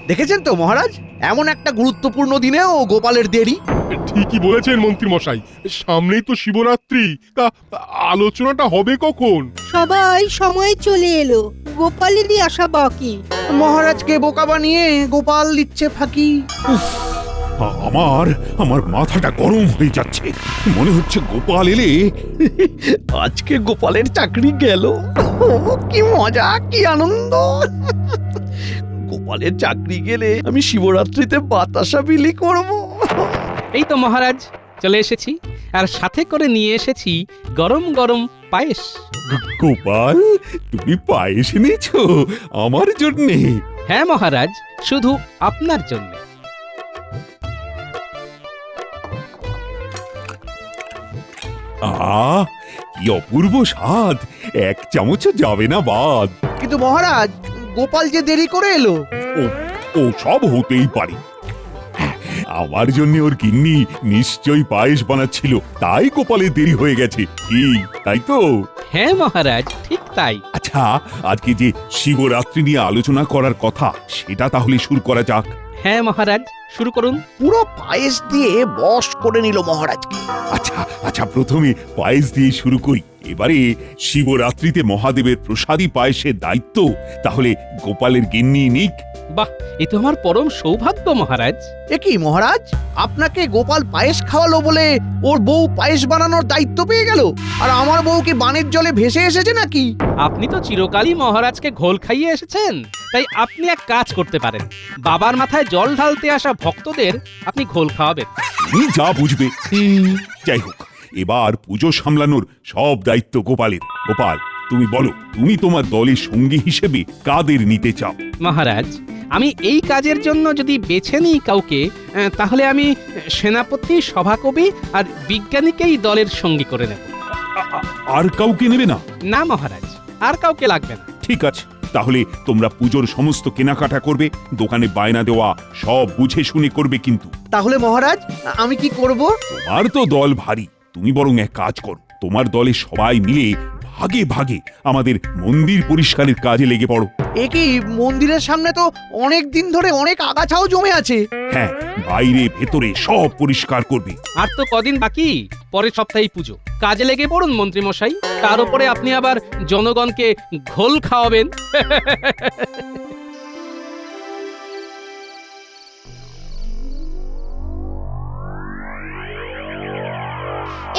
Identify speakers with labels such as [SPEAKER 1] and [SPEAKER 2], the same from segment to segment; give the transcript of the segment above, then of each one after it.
[SPEAKER 1] দেখেছেন তো মহারাজ, এমন একটা গুরুত্বপূর্ণ দিনেও গোপালের দেরি।
[SPEAKER 2] ঠিকই বলেছেন মন্ত্রী মশাই, সামনেই তো শিবরাত্রি, তা আলোচনাটা হবে কখন?
[SPEAKER 3] সবাই সময় চলে এলো, গোপালেরই আসা বাকি।
[SPEAKER 1] মহারাজকে বোকা বানিয়ে গোপাল দিচ্ছে ফাঁকি।
[SPEAKER 4] আমার মাথাটা গরম হয়ে যাচ্ছে। মনে হচ্ছে গোপাল এলে
[SPEAKER 1] আজকে গোপালের চাকরি গেল। কি মজা, কি আনন্দ। গোপালের চাকরি গেলে আমি শিবরাত্রিতে বাতাসা বিলি করব।
[SPEAKER 5] এই তো মহারাজ চলে এসেছি, আর সাথে করে নিয়ে এসেছি গরম গরম পায়েস।
[SPEAKER 4] গোপাল, তুমি পায়েস এনেছো আমার জন্যে?
[SPEAKER 5] হ্যাঁ মহারাজ, শুধু আপনার জন্য।
[SPEAKER 4] কি অপূর্ব স্বাদ, এক চামচও যাবে না বাদ।
[SPEAKER 1] কিন্তু মহারাজ, গোপাল যে দেরি করে এলো।
[SPEAKER 4] ও সব হতেই পারে। আমার জন্য ওর গিন্নি নিশ্চয়ই পায়েস বানাচ্ছিল, তাই গোপালের দেরি হয়ে গেছে। কি তাই তো?
[SPEAKER 5] হ্যাঁ মহারাজ, ঠিক তাই।
[SPEAKER 4] আচ্ছা, আজকে যে শিবরাত্রি নিয়ে আলোচনা করার কথা, সেটা তাহলে শুরু করা যাক।
[SPEAKER 5] হ্যাঁ মহারাজ, শুরু করুন।
[SPEAKER 1] পুরো পায়েস দিয়ে বশ করে নিল মহারাজকে।
[SPEAKER 4] আচ্ছা, প্রথমে পায়েস দিয়ে শুরু করি। এবারে শিবরাত্রিতে মহাদেবের প্রসাদী পায়েসের দায়িত্ব তাহলে গোপালের গিন্নি নিক।
[SPEAKER 5] বাহ, এ তো আমার পরম সৌভাগ্য মহারাজ।
[SPEAKER 1] এ কি মহারাজ, আপনাকে গোপাল পায়েস খাওয়ালো বলে ওর বউ পায়েস বানানোর দায়িত্ব পেয়ে গেল, আর আমার বউ কি বানের জলে ভেসে এসেছে নাকি?
[SPEAKER 5] আপনি তো চিরকালই মহারাজকে ঘোল খাইয়ে এসেছেন, তাই আপনি এক কাজ করতে পারেন, বাবার মাথায় জল ঢালতে আসা ভক্তদের আপনি ঘোল খাওয়াবেন।
[SPEAKER 4] তুমি যা বুঝবে। যাই হোক, এবার পুজো সামলানোর সব দায়িত্ব গোপালের। গোপাল, তুমি বলো, তুমি তোমার দলের সঙ্গী হিসেবে কাদের নিতে চাও?
[SPEAKER 5] মহারাজ, আমি এই কাজের জন্য যদি বেছে নিই কাউকে, তাহলে আমি সেনাপতি, সভাকবি আর বিজ্ঞানীকেই দলের সঙ্গী করে নেব।
[SPEAKER 4] আর কাউকে নেবে না?
[SPEAKER 5] না মহারাজ, আর কাউকে লাগবে না।
[SPEAKER 4] ঠিক আছে, তাহলে তোমরা পুজোর সমস্ত কেনাকাটা করবে, দোকানে বায়না দেওয়া সব বুঝে শুনে করবে কিন্তু।
[SPEAKER 1] তাহলে মহারাজ, আমি কি করব?
[SPEAKER 4] তোমার তো দল ভারী, তুমি বরং এক কাজ করো, তোমার দলের সবাই মিলে ভাগে ভাগে আমাদের মন্দির পরিষ্কারের কাজে লেগে পড়ো।
[SPEAKER 1] এ কি, মন্দিরের সামনে তো অনেক দিন ধরে অনেক আগাছাও জমে আছে।
[SPEAKER 4] হ্যাঁ, বাইরে ভেতরে সব পরিষ্কার করবে।
[SPEAKER 5] আর তো কদিন বাকি, পরের সপ্তাহেই পুজো। কাজে লেগে পড়ুন মন্ত্রী মশাই, তার উপরে আপনি আবার জনগণকে ঘোল খাওয়াবেন।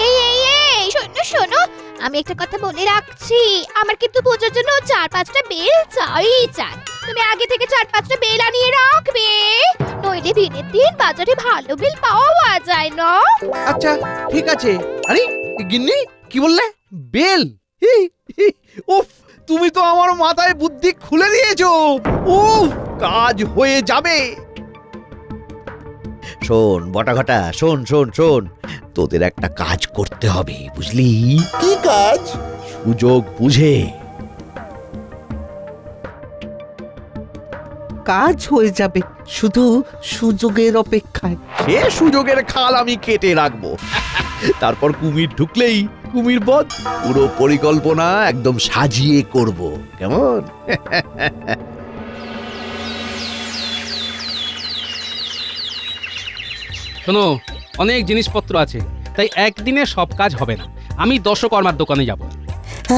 [SPEAKER 6] এই শোনো শোনো, আমি একটা কথা বলে রাখছি, আমার কিন্তু পুজোর জন্য 4-5টা বেল চাই। তুমি আগে থেকে 4-5টা বেল আনিয়ে রাখবে, নইলে দিনের দিন বাজারে ভালো বেল পাওয়া যায় না।
[SPEAKER 1] আচ্ছা ঠিক আছে। আরে গিন্নি, কি বললে? বেল? উফ, তুমি তো আমার মাথায় বুদ্ধি খুলে দিয়েছো। উফ, কাজ হয়ে যাবে। শোন বটাঘটা, শোন শোন শোন, তোদের একটা কাজ করতে হবে, বুঝলি?
[SPEAKER 7] কি কাজ?
[SPEAKER 1] সুযোগ বুঝে।
[SPEAKER 8] কাজ হয়ে যাবে, শুধু সুযোগের অপেক্ষায়।
[SPEAKER 1] সে সুযোগের খাল আমি কেটে রাখবো। তারপর কুমির ঢুকলেই কুমির বধ। পুরো পরিকল্পনা একদম সাজিয়ে করব, কেমন?
[SPEAKER 5] শোনো, অনেক জিনিসপত্র আছে, তাই একদিনে সব কাজ হবে না। আমি দশকর্মার দোকানে যাব।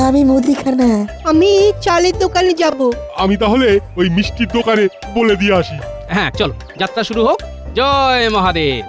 [SPEAKER 7] আমি মুদিখানা।
[SPEAKER 3] আমি চালের দোকানে যাব।
[SPEAKER 2] আমি তাহলে ওই মিষ্টির দোকানে বলে দিয়ে আসি।
[SPEAKER 5] হ্যাঁ চলো, যাত্রা শুরু হোক। জয় মহাদেব।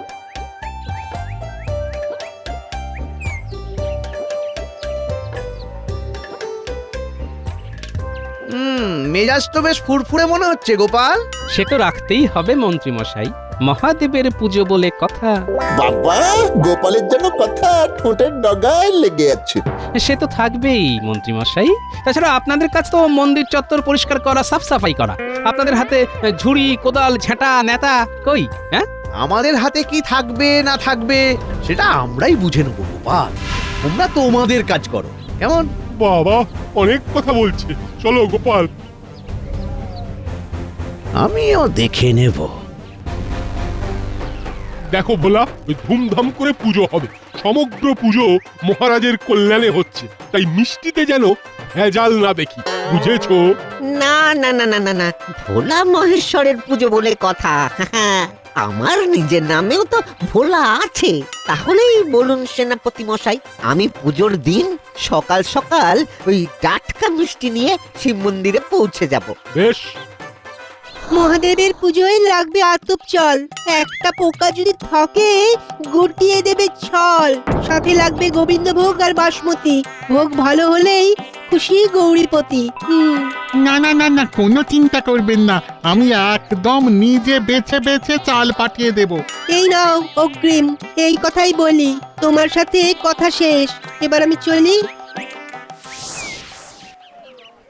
[SPEAKER 1] মেজাজ তো বেশ ফুরফুরে মনে হচ্ছে গোপাল।
[SPEAKER 5] সে তো রাখতেই হবে মন্ত্রী মশাই, মহাদেবের পুজো বলে কথা।
[SPEAKER 7] বাবা, গোপালের জন্য কথা ঠোঁটের ডগায় লেগে আছে।
[SPEAKER 5] সে তো থাকবেই মন্ত্রী মশাই। তাছাড়া আপনাদের কাজ তো মন্দির চত্বর পরিষ্কার করা, সাফ সাফাই করা। আপনাদের হাতে ঝুড়ি, কোদাল, ঝাঁটা, নেতা কই? হ্যাঁ,
[SPEAKER 1] আমাদের হাতে কি থাকবে না থাকবে সেটা আমরাই বুঝে নেবো গোপাল। তোমরা তোমাদের কাজ করো, কেমন?
[SPEAKER 2] বাবা অনেক কথা বলছে, চলো গোপাল।
[SPEAKER 1] আমিও দেখে নেব।
[SPEAKER 2] দেখো বলা, ওই ধুমধাম করে পুজো হবে। সমগ্র পুজো মহারাজের কল্যাণে হচ্ছে, তাই মিষ্টিতে যেন ভেজাল না দেখি, বুঝেছো?
[SPEAKER 8] না না না না না না ভোলা মহেশ্বরের পুজো বলে কথা। আমার নিজের নামেও তো ভোলা আছে। তাহলেই বলুন সেনাপতি মশাই, আমি পুজোর দিন সকাল সকাল ওই টাটকা মিষ্টি নিয়ে শিব মন্দিরে পৌঁছে যাব।
[SPEAKER 2] বেশ,
[SPEAKER 3] মহাদেবের পুজোয় লাগবে আতপ চাল, একটা পোকা যদি থাকে গুটিয়ে দেবে ছল। সাথে লাগবে গোবিন্দভোগ আর বাসমতি ভোগ, ভালো হলেই খুশি গৌরীপতি।
[SPEAKER 9] না না না না, কোনো চিন্তা করবেন না, আমি একদম নিজে বেছে বেছে চাল পাঠিয়ে দেব।
[SPEAKER 3] এই নাও অগ্রিম, এই কথাই বলি, তোমার সাথে কথা শেষ, এবার আমি চলি।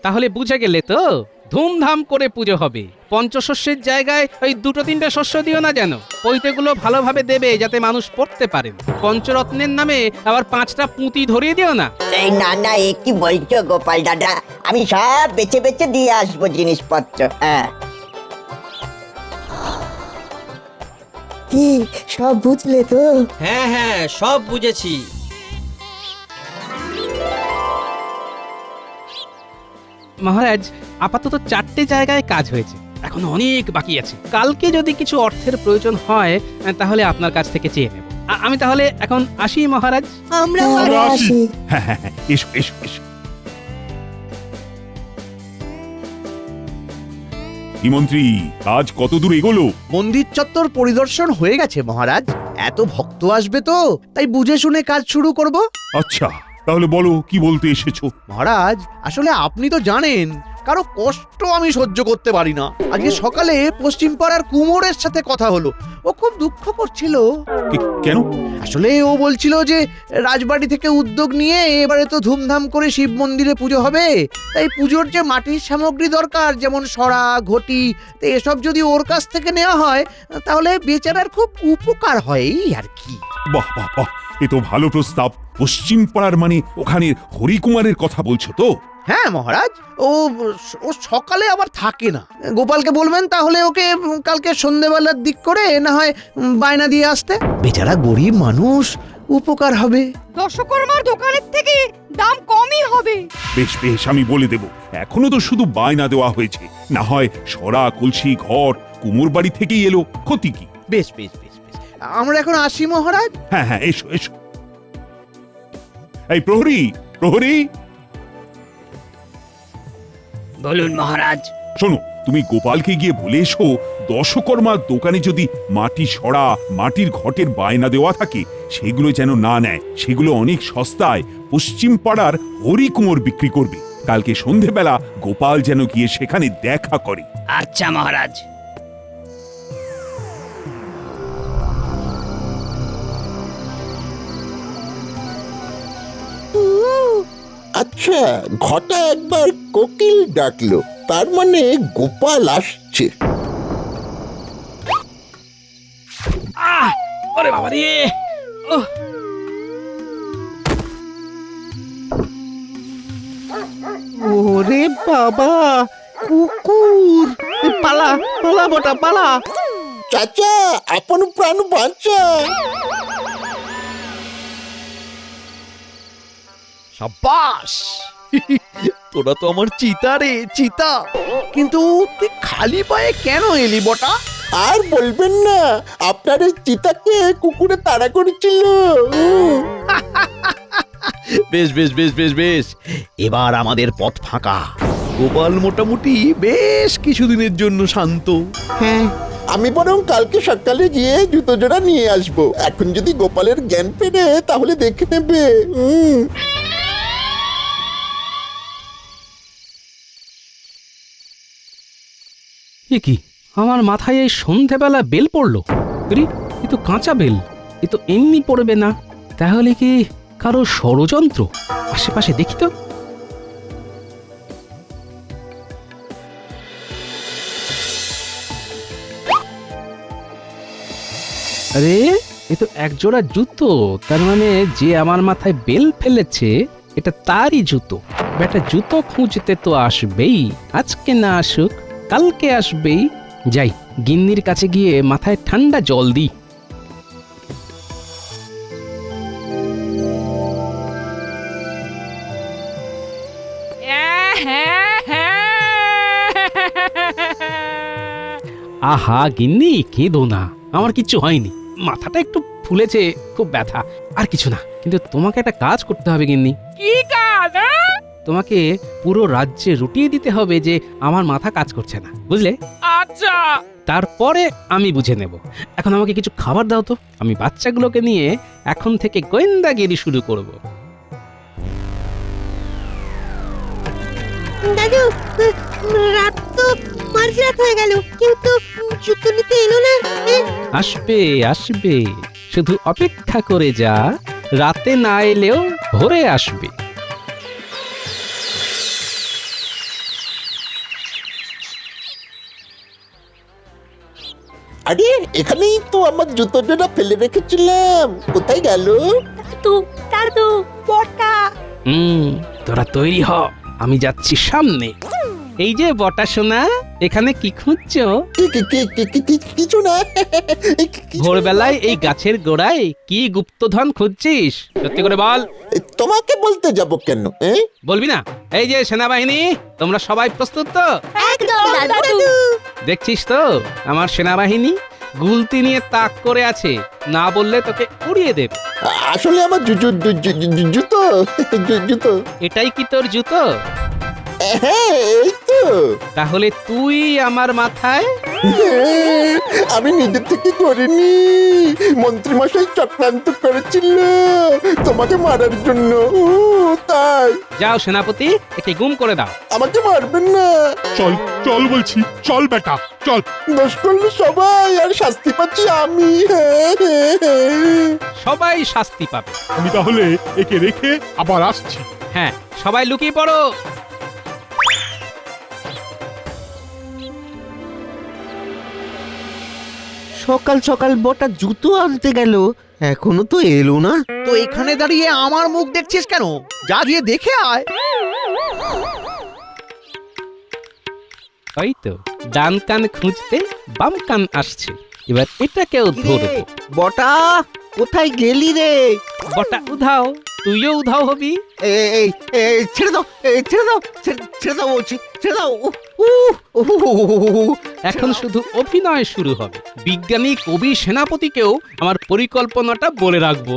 [SPEAKER 5] তাহলে বুঝে গেলে তো, ধুমধাম করে পুজো হবে। পঞ্চশস্যের জায়গায় ওই 2-3টে শস্য দিও না যেন। পৈতেগুলো ভালোভাবে দেবে যাতে মানুষ পড়তে পারেন। পঞ্চরত্নের নামে আবার 5টা পুঁতি ধরিয়ে দিও না।
[SPEAKER 10] এই না না, এ কি বলছো গোপাল দাদা? আমি সব বেছে বেছে দিয়ে আসবো জিনিসপত্র। হ্যাঁ, কি সব বুঝলে তো?
[SPEAKER 11] হ্যাঁ হ্যাঁ, সব বুঝেছি।
[SPEAKER 5] মহারাজ, আপাতত 4টে জায়গায় কাজ হয়েছে, এখন অনেক বাকি আছে। কালকে যদি কিছু অর্থের প্রয়োজন হয় তাহলে আপনার কাছ থেকে চেয়ে নেব। আমি তাহলে এখন আসি মহারাজ।
[SPEAKER 3] আমরাও
[SPEAKER 2] আমরা আসি।
[SPEAKER 4] হ্যাঁ হ্যাঁ হ্যাঁ, এসো এসো এসো। কি মন্ত্রী, কাজ কত দূর এগোলো?
[SPEAKER 1] মন্দির চত্বর পরিদর্শন হয়ে গেছে মহারাজ। এত ভক্ত আসবে তো, তাই বুঝে শুনে কাজ শুরু করব।
[SPEAKER 4] আচ্ছা, তাহলে বলো কি বলতে এসেছো?
[SPEAKER 1] মহারাজ, আসলে আপনি তো জানেন কারো কষ্ট আমি সহ্য করতে পারি না। আজকে সকালে পশ্চিম পাড়ার কুমোরের সাথে কথা হলো, ও খুব দুঃখ করছিল।
[SPEAKER 4] কেন?
[SPEAKER 1] আসলে ও বলছিল যে রাজবাড়ি থেকে উদ্যোগ নিয়ে এবারে তো ধুমধাম করে শিব মন্দিরে পুজো হবে, তাই পুজোর যে মাটির সামগ্রী দরকার, যেমন সরা ঘটি, তো এসব যদি ওর কাছ থেকে নেওয়া হয় তাহলে বেচারার খুব উপকার হয়, এই আর কি।
[SPEAKER 4] বাহ বাহ বাহ, এ তো ভালো প্রস্তাব। পশ্চিম পাড়ার মানে ওখানে হরিকুমারের কথা বলছো তো?
[SPEAKER 1] হ্যাঁ মহারাজ, ও ও সকালে আবার থাকে না। গোপালকে বলবেন তাহলে ওকে কালকে সন্ধেবেলার দিক করে না হয় বায়না দিয়ে আসতে। বেচারা গরিব মানুষ, উপকার হবে।
[SPEAKER 3] দশকর্মার দোকানের থেকে দাম কমই হবে।
[SPEAKER 4] বেশ বেশ, আমি বলে দেব। এখনো তো শুধু বায়না দেওয়া হয়েছে, না হয় সরা কলসি ঘর কুমোর বাড়ি থেকেই এলো, ক্ষতি কি?
[SPEAKER 1] বেশ বেশ বেশ বেশ, আমরা এখন আসি মহারাজ।
[SPEAKER 4] হ্যাঁ হ্যাঁ, এসো এসো। এই প্রহরী, প্রহরী,
[SPEAKER 11] বলুন মহারাজ।
[SPEAKER 4] শোনো, তুমি গোপালকে গিয়ে বলে এসো, দশকর্মার দোকানে যদি মাটি সরা, মাটির ঘটের বায়না দেওয়া থাকে, সেগুলো যেন না নেয়। সেগুলো অনেক সস্তায় পশ্চিম পাড়ার হরিকুমোর বিক্রি করবে। কালকে সন্ধেবেলা গোপাল যেন গিয়ে সেখানে দেখা করে।
[SPEAKER 11] আচ্ছা মহারাজ।
[SPEAKER 7] আচ্ছা, ঘটা একবার কোকিল ডাকলো, তার মানে গোপাল আসছে।
[SPEAKER 5] ওরে বাবা রে, ওহ,
[SPEAKER 8] ওরে বাবা, কুকুর! পালা পালা বটা পালা!
[SPEAKER 7] চাচা, আপন প্রাণ বাঁচা।
[SPEAKER 1] সাব্বাস! তোরা তো আমার চিতা রে, চিতা। কিন্তু তুই খালি পায়ে কেন এলি বটা?
[SPEAKER 7] আর বলবেন না, আপনার এই চিতাকে কুকুরে তাড়া করেছিল।
[SPEAKER 1] বেশ বেশ বেশ বেশ বেশ, এবার আমাদের পথ ফাঁকা। গোপাল মোটামুটি বেশ কিছুদিনের জন্য শান্ত।
[SPEAKER 8] হ্যাঁ,
[SPEAKER 7] আমি বরং কালকে সকালে গিয়ে জুতো জোড়া নিয়ে আসবো। এখন যদি গোপালের জ্ঞান ফেরে তাহলে দেখে নেবে।
[SPEAKER 5] এ কি, আমার মাথায় এই সন্ধেবেলা বেল পড়লো? আরে, এ তো কাঁচা বেল, এ তো এমনি পড়বে না। তাহলে কি কারো ষড়যন্ত্র? আশেপাশে দেখি তো। আরে, এ তো একজোড়া জুতো। তার মানে যে আমার মাথায় বেল ফেলেছে এটা তারই জুতো। বেটা জুতো খুঁজতে তো আসবেই, আজকে না আসুক কালকে আসবেই। যাই, গিন্নির কাছে গিয়ে মাথায় ঠান্ডা জল দিই। আহা গিন্নি কেঁদো না, আমার কিচ্ছু হয়নি, মাথাটা একটু ফুলেছে, খুব ব্যথা, আর কিছু না। কিন্তু তোমাকে একটা কাজ করতে হবে গিন্নি।
[SPEAKER 11] কি কাজ?
[SPEAKER 5] তোমাকে পুরো রাজ্যে রুটিয়ে দিতে হবে যে আমার মাথা কাজ করছে না, বুঝলে?
[SPEAKER 11] আচ্ছা।
[SPEAKER 5] তারপরে আমি বুঝে নেব। এখন আমাকে কিছু খাবার দাও তো, আমি বাচ্চাগুলোকে নিয়ে এখন থেকে গোয়েন্দাগিরি শুরু করব।
[SPEAKER 3] দাদু, রাত তো মাঝরাত হয়ে গেল, কেউ তো জুতো নিতে এলো না।
[SPEAKER 5] আসবে আসবে, শুধু অপেক্ষা করে যা, রাতে না এলেও ভোরে আসবে।
[SPEAKER 7] আরে এখানেই তো আমার জুতো জোড়া ফেলে রেখেছিলাম, কোথায় গেল?
[SPEAKER 5] তোরা তৈরি হ, আমি যাচ্ছি সামনে। এই যে বটা সোনা, এখানে কি খুঁজছো?
[SPEAKER 7] কিছু না।
[SPEAKER 5] ভোরবেলায় এই গাছের গোড়ায় কি গুপ্তধন খুঁজছিস? সত্যি করে বল।
[SPEAKER 7] তোমাকে বলতে যাব কেন?
[SPEAKER 5] বলবি না? এই যে সেনাবাহিনী, তোমরা সবাই প্রস্তুত তো?
[SPEAKER 6] একদম দাদু।
[SPEAKER 5] দেখছিস তো আমার সেনাবাহিনী গুলতি নিয়ে তাক করে আছে, না বললে তোকে উড়িয়ে দেবে।
[SPEAKER 7] আসলে আমার জুতো জুতো।
[SPEAKER 5] এটাই কি তোর জুতো?
[SPEAKER 7] হ্যাঁ এই তো।
[SPEAKER 5] তাহলে তুই আমার মাথায়?
[SPEAKER 7] আমি নিজে থেকে করিনি, মন্ত্রী মশাই চক্রান্ত করেছিল তোমাকে মারার জন্য, তাই।
[SPEAKER 5] যাও সেনাপতি, একে গুম করে দাও।
[SPEAKER 7] আমাকে মারবেন না।
[SPEAKER 2] চল চল বলছি, চল বেটা চল।
[SPEAKER 7] দোষ করলে সবাই, আর শাস্তি পাচ্ছি আমি।
[SPEAKER 5] সবাই শাস্তি পাবে।
[SPEAKER 2] আমি তাহলে একে রেখে আবার আসছি।
[SPEAKER 5] হ্যাঁ, সবাই লুকিয়ে পড়ো।
[SPEAKER 8] সকাল সকাল বটা জুতো আনতে গেল, এখনো তো এলো না।
[SPEAKER 1] তো এখানে দাঁড়িয়ে আমার মুখ দেখছিস কেন? যা গিয়ে দেখে আয়।
[SPEAKER 5] ওই তো ডান কান খুঁজতে বাম কান আসছে, এবার এটাকেও ধরবো।
[SPEAKER 8] বটা, কোথায় গেলি রে?
[SPEAKER 5] বটা উধাও, তুইও উধাও হবি।
[SPEAKER 8] এই ছেড়ে দাও, ছেড়ে দাও বলছি, ছেড়ে দাও।
[SPEAKER 5] এখন শুধু অভিনয় শুরু হবে। বিজ্ঞানী কবি সেনাপতিকেও আমার পরিকল্পনাটা বলে রাখবো।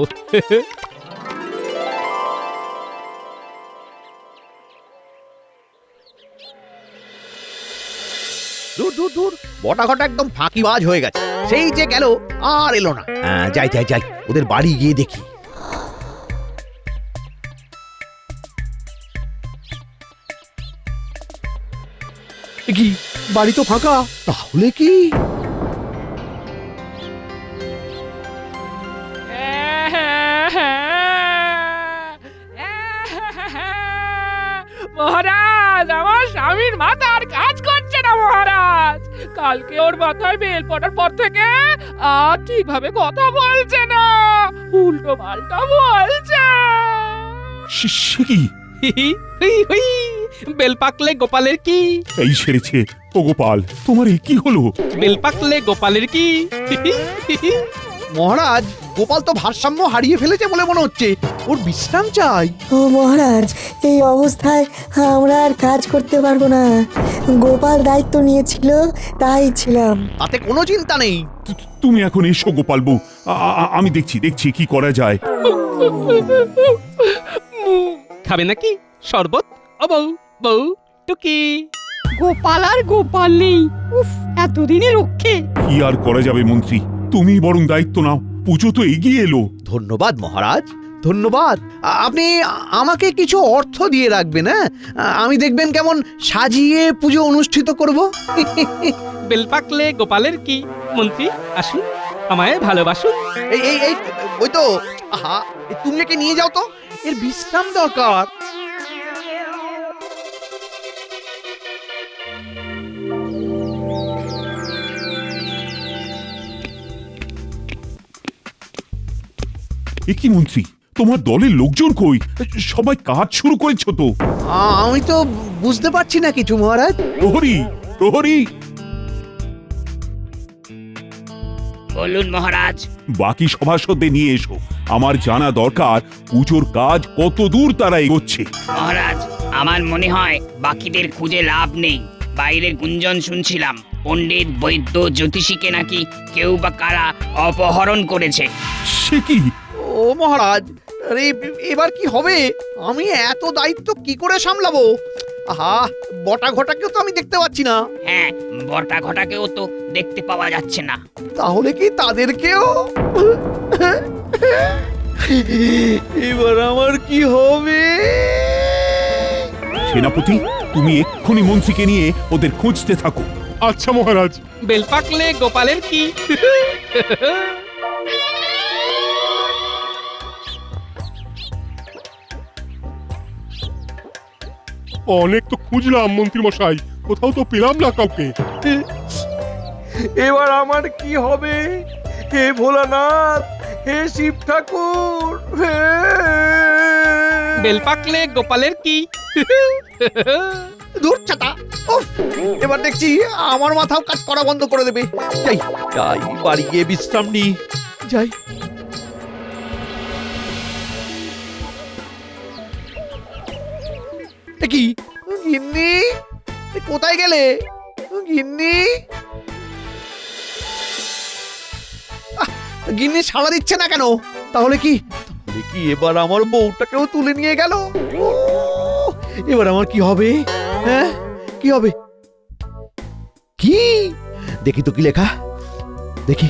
[SPEAKER 1] দূর দূর দূর, বটা ঘটা একদম ফাঁকিবাজ হয়ে গেছে। সেই যে গেল, আর এলো না। যাই যাই যাই, ওদের বাড়ি গিয়ে দেখি। কি বাড়ি তো ফাঁকা, তাহলে কি?
[SPEAKER 11] মহারাজ, আমার স্বামীর মাথার কাজ করছে না মহারাজ। কালকে ওর মাথায় বেল পড়ার পর থেকে আর ঠিকভাবে কথা বলছে না, উল্টো পাল্টা বলছে।
[SPEAKER 4] সে কি?
[SPEAKER 5] বেল পাকলে গোপালের কি?
[SPEAKER 4] এই সেরেছে। ও গোপাল, তোমার এই কি হলো?
[SPEAKER 5] বেল পাকলে গোপালের কি?
[SPEAKER 1] মহারাজ, গোপাল তো ভারসাম্য হারিয়ে ফেলেছে বলে মনে হচ্ছে, ওর বিশ্রাম চাই।
[SPEAKER 12] ও মহারাজ, এই অবস্থায় আমরা আর কাজ করতে পারবো না। গোপাল দায়িত্ব নিয়েছিল, তাই ছিলাম।
[SPEAKER 1] তাতে কোনো চিন্তা নেই।
[SPEAKER 4] তুমি এখন এসো গোপাল বউ, আমি দেখছি কি করা যায়।
[SPEAKER 5] খাবে নাকি শরবত? ও বউ, বউ টুকি।
[SPEAKER 3] গোপাল আর গোপাল নেই, উফ, এতদিনে রক্ষে।
[SPEAKER 4] কি আর করা যাবে মন্ত্রী, তুমি বরং দায়িত্ব নাও, পুজো তো এগিয়ে এলো।
[SPEAKER 1] ধন্যবাদ মহারাজ, ধন্যবাদ। আপনি আমাকে কিছু অর্থ দিয়ে রাখবেন। হ্যাঁ, আমি দেখবেন কেমন সাজিয়ে পুজো অনুষ্ঠিত করব।
[SPEAKER 5] বেল পাকলে গোপালের কি? মন্ত্রী আসুন, আমায় ভালোবাসুন।
[SPEAKER 1] এই এই এই ওই তো, আহা, তুমি একে নিয়ে যাও তো, এর বিশ্রাম দরকার।
[SPEAKER 4] এ কি মন্ত্রী, তোমার দলের লোকজন কই? সবাই কাজ শুরু করেছো তো?
[SPEAKER 1] আমি তো বুঝতে পারছি না কিছু মহারাজ।
[SPEAKER 4] প্রহরী, প্রহরী।
[SPEAKER 11] বলুন মহারাজ।
[SPEAKER 4] বাকি সভাসদদের নিয়ে এসো, আমার জানা দরকার পুজোর কাজ কত দূর তারা এগোচ্ছে।
[SPEAKER 11] মহারাজ, আমার মনে হয় বাকিদের খুঁজে লাভ নেই, বাইরের গুঞ্জন শুনছিলাম
[SPEAKER 13] পণ্ডিত বৈদ্য জ্যোতিষীকে নাকি কেউ বা কারা অপহরণ করেছে।
[SPEAKER 4] সে কি?
[SPEAKER 1] ও মহারাজ, আরে এবার কি হবে? আমি এত দায়িত্ব কি করে সামলাবো? আহা, বটা ঘটাকেও তো আমি দেখতে পাচ্ছি না।
[SPEAKER 13] হ্যাঁ, বটা ঘটাকেও তো দেখতে পাওয়া যাচ্ছে না।
[SPEAKER 1] তাহলে কি তাদেরকেও? এবার আমার কি হবে?
[SPEAKER 4] সেনাপতি, তুমি এক্ষুনি মন্ত্রীকে নিয়ে ওদের খুঁজতে থাকো।
[SPEAKER 2] আচ্ছা মহারাজ।
[SPEAKER 5] বেল পাকলে গোপালের কি?
[SPEAKER 2] অনেক তো খুঁজলাম মন্ত্রী মশাই, কোথাও তো পেলাম না কাউকে।
[SPEAKER 1] এবার আমার কি হবে? হে ভোলানাথ, হে শিব ঠাকুর,
[SPEAKER 5] বেল পাকলে গোপালের কি?
[SPEAKER 1] দূর ছাতা। উফ, এবার দেখছি আমার মাথাও কাজ করা বন্ধ করে দেবে। যাই যাই, বাড়ি গিয়ে বিশ্রাম নি। যাই। কি গিন্নি, কোথায় গেলে গিন্নি? গিন্নি সাড়া দিচ্ছে না কেন? তাহলে কি এবার আমার বউটাকেও তুলে নিয়ে গেল? এবার আমার কি হবে? হ্যাঁ, কি হবে? কি দেখি তো, কি লেখা দেখি।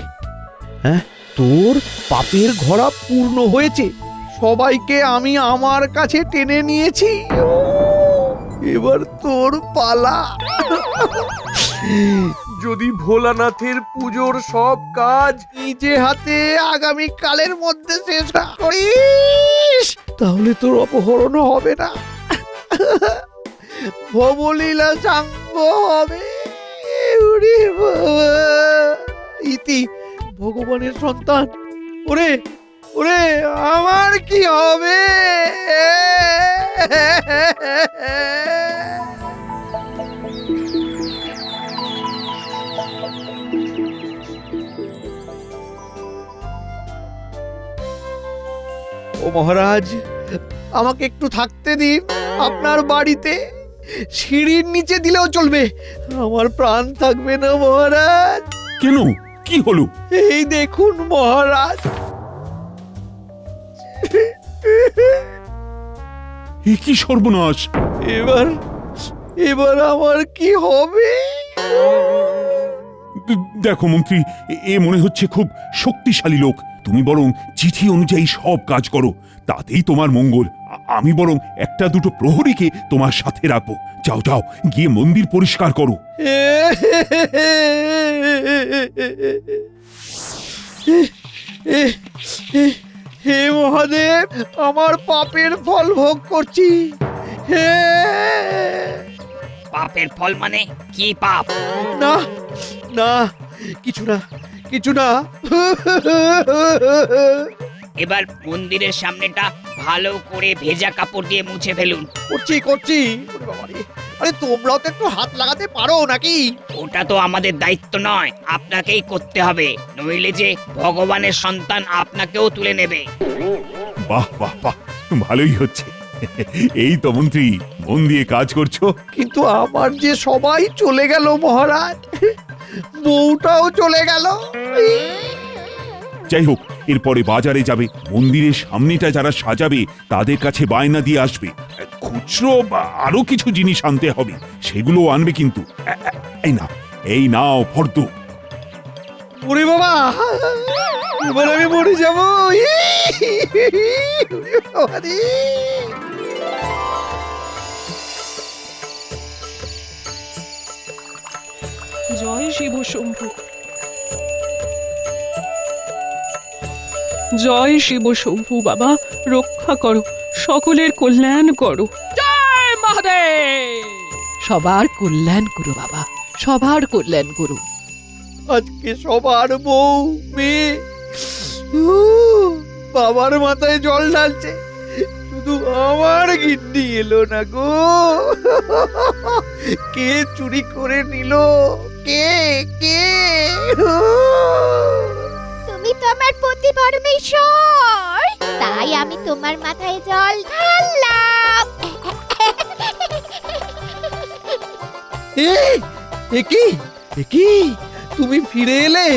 [SPEAKER 1] হ্যাঁ, তোর পাপের ঘোড়া পূর্ণ হয়েছে, সবাইকে আমি আমার কাছে টেনে নিয়েছি, এবার তোর পালা। যদি ভোলানাথের পুজোর সব কাজ নিজে হাতে আগামী কালের মধ্যে শেষ করিস, তাহলে তোর অপহরণ হবে না, ভবলীলা সাঙ্গ হবে। ওরে বাবা, ইতি ভগবানের সন্তান। ওরে ওরে, আমার কি হবে? ও মহারাজ, আমাকে একটু থাকতে দিন আপনার বাড়িতে। সিঁড়ির নিচে দিলেও চলবে, আমার প্রাণ থাকবে না মহারাজ।
[SPEAKER 4] কেন, কি হলো?
[SPEAKER 1] এই দেখুন মহারাজ।
[SPEAKER 4] এ কি সর্বনাশ!
[SPEAKER 1] এবার আমার কি হবে?
[SPEAKER 4] দেখো মন্ত্রী, এ মনে হচ্ছে খুব শক্তিশালী লোক। তুমি বরং চিঠি অনুযায়ী সব কাজ করো, তাতেই তোমার মঙ্গল। আমি বরং একটা দুটো প্রহরীকে তোমার সাথে রাখবো। যাও যাও, গিয়ে মন্দির পরিষ্কার করো।
[SPEAKER 1] হে মহাদেব, আমার পাপের ফল ভোগ করছি। হে,
[SPEAKER 13] পাপের ফল মানে কি পাপ?
[SPEAKER 1] না না, কিছু না, কিছু না।
[SPEAKER 13] এবার মন্দিরের সামনেটা ভালো করে ভেজা কাপড় দিয়ে মুছে ফেলুন।
[SPEAKER 1] করছি করছি। ওরে বাবা রে, আরে তোমরাও তো একটু হাত লাগাতে পারো নাকি?
[SPEAKER 13] ওটা তো আমাদের দায়িত্ব নয়, আপনাকেই করতে হবে, নইলে যে ভগবানের সন্তান আপনাকেও তুলে নেবে।
[SPEAKER 4] বাহ বাহ বাহ, ভালোই হচ্ছে। এই তো মন্ত্রী, মন দিয়ে কাজ করছো।
[SPEAKER 1] কিন্তু আমার যে সবাই চলে গেল মহারাজ, বউটাও চলে গেল।
[SPEAKER 4] যাই হোক, এরপরে বাজারে যাবে, মন্দিরের সামনেটা যারা সাজাবে তাদের কাছে বায়না দিয়ে আসবে। খুচরো বা আরো কিছু জিনিস আনতে হবে, সেগুলো আনবে কিন্তু। এই নাও ফর্দ।
[SPEAKER 1] ওরে বাবা, এবার আমি মরে যাব।
[SPEAKER 11] জয় শিব শম্ভু, জয় শিব শম্ভু। বাবা রক্ষা করো, সকলের কল্যাণ করো। জয় মহাদেব।
[SPEAKER 14] সবার কল্যাণ করো বাবা, সবার কল্যাণ করো।
[SPEAKER 1] আজকে সবার বউ মেয়ে বাবার মাথায় জল ঢালছে, শুধু আমার গিন্নি এলো না গো। কে চুরি করে নিল? কে কে?
[SPEAKER 6] তুমি তো আমার পতি পরমেশ্বর, তাই আমি তোমার মাথায় জল ঢাললাম।
[SPEAKER 1] এ কি এ কি তুমি ফিরে এলে?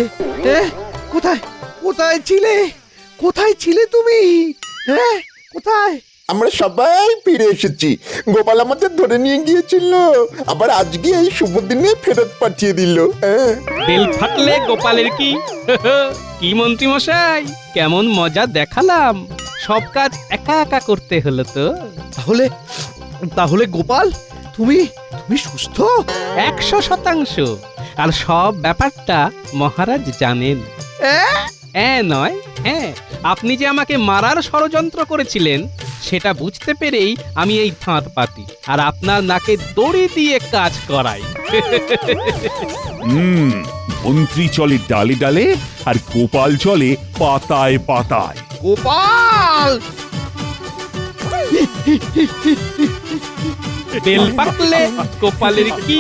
[SPEAKER 1] কোথায় কোথায় ছিলে? কোথায় ছিলে তুমি? হ্যাঁ, কোথায়?
[SPEAKER 7] আমরা সবাই ফিরে এসেছি। গোপাল আমাদের ধরে নিয়ে গিয়েছিল, আবার আজকে এই শুভ দিনে ফেরত পাঠিয়ে দিল। হ্যাঁ,
[SPEAKER 5] বেল ফাটলে গোপালের কি? কি মন্ত্রী মশাই, কেমন মজা দেখালাম। সব কাজ একা একা করতে হলো তো।
[SPEAKER 1] তাহলে তাহলে গোপাল তুমি তুমি সুস্থ?
[SPEAKER 5] 100%। আর সব ব্যাপারটা মহারাজ জানেন। নয়, হ্যাঁ, আপনি যে আমাকে মারার ষড়যন্ত্র করেছিলেন সেটা বুঝতে পেরেই আমি এই ফাঁদ পাতি আর আপনার নাকে দড়ি দিয়ে কাজ করাই।
[SPEAKER 4] মন্ত্রী চলে ডালে ডালে আর গোপাল চলে পাতায় পাতায়।
[SPEAKER 1] গোপাল!
[SPEAKER 5] বেল পাকলে গোপালের কি?